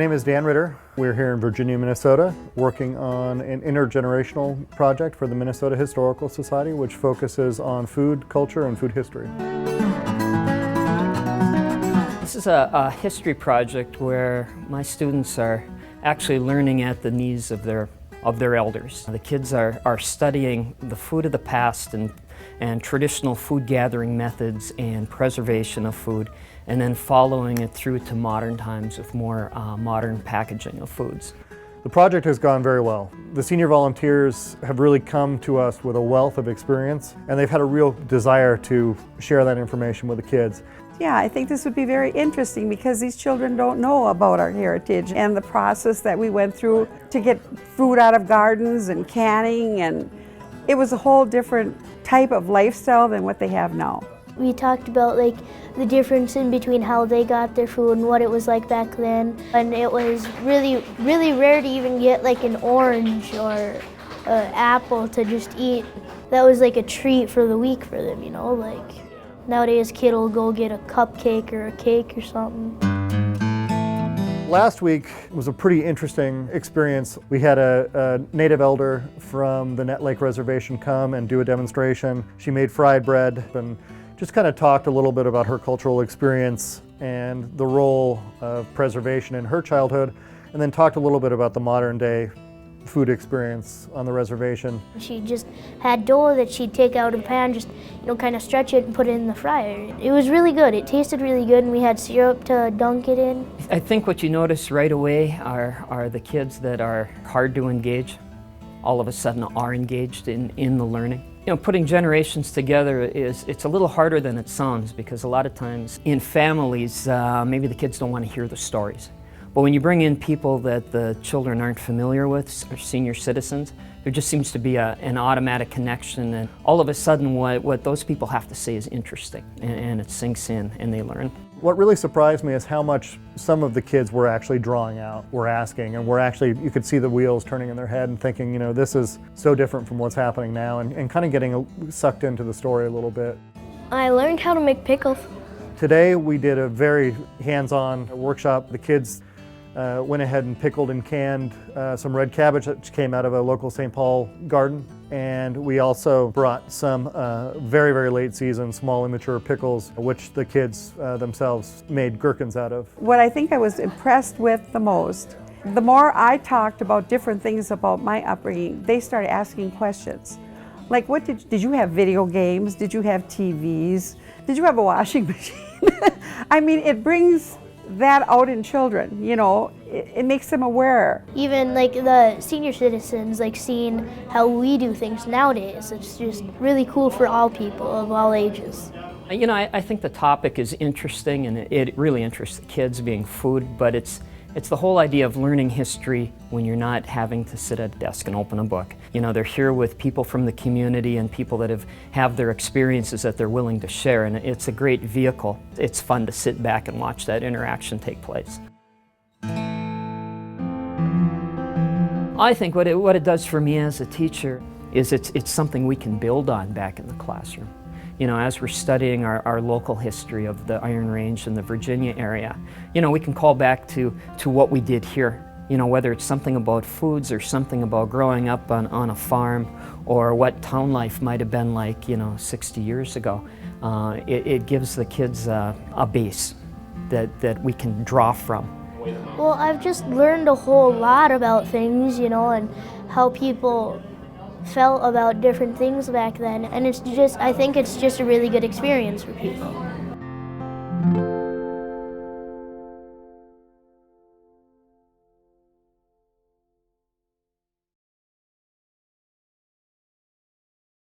name is Dan Ritter. We're here in Virginia, Minnesota, working on an intergenerational project for the Minnesota Historical Society, which focuses on food culture and food history. This is a history project where my students are actually learning at the knees of their elders. The kids are studying the food of the past and traditional food gathering methods and preservation of food, and then following it through to modern times with more modern packaging of foods. The project has gone very well. The senior volunteers have really come to us with a wealth of experience, and they've had a real desire to share that information with the kids. Yeah, I think this would be very interesting because these children don't know about our heritage and the process that we went through to get food out of gardens and canning, and it was a whole different type of lifestyle than what they have now. We talked about the difference in between how they got their food and what it was like back then. And it was really, really rare to even get an orange or an apple to just eat. That was like a treat for the week for them, Nowadays, kid will go get a cupcake or a cake or something. Last week was a pretty interesting experience. We had a native elder from the Net Lake Reservation come and do a demonstration. She made fried bread and just kind of talked a little bit about her cultural experience and the role of preservation in her childhood, and then talked a little bit about the modern day food experience on the reservation. She just had dough that she'd take out of the pan, just kind of stretch it and put it in the fryer. It was really good. It tasted really good, and we had syrup to dunk it in. I think what you notice right away are the kids that are hard to engage, all of a sudden are engaged in the learning. Putting generations together it's a little harder than it sounds, because a lot of times in families, maybe the kids don't want to hear the stories. But when you bring in people that the children aren't familiar with, or senior citizens, there just seems to be an automatic connection, and all of a sudden what those people have to say is interesting, and it sinks in and they learn. What really surprised me is how much some of the kids were actually drawing out, were asking, and you could see the wheels turning in their head and thinking, this is so different from what's happening now, and kind of getting sucked into the story a little bit. I learned how to make pickles. Today we did a very hands-on workshop. The kids went ahead and pickled and canned some red cabbage that came out of a local St. Paul garden. And we also brought some very, very late season small immature pickles, which the kids themselves made gherkins out of. What I think I was impressed with the most, the more I talked about different things about my upbringing, they started asking questions. Like, did you have video games? Did you have TVs? Did you have a washing machine? I mean, it brings that out in children, it makes them aware. Even the senior citizens, seeing how we do things nowadays, it's just really cool for all people of all ages. I think the topic is interesting, and it really interests the kids, being food, but it's the whole idea of learning history when you're not having to sit at a desk and open a book. They're here with people from the community and people that have their experiences that they're willing to share, and it's a great vehicle. It's fun to sit back and watch that interaction take place. I think what it does for me as a teacher is it's something we can build on back in the classroom. As we're studying our local history of the Iron Range and the Virginia area, we can call back to what we did here. Whether it's something about foods or something about growing up on a farm, or what town life might have been like, 60 years ago. It gives the kids a base that we can draw from. Well, I've just learned a whole lot about things, and how people felt about different things back then, and I think it's just a really good experience for people.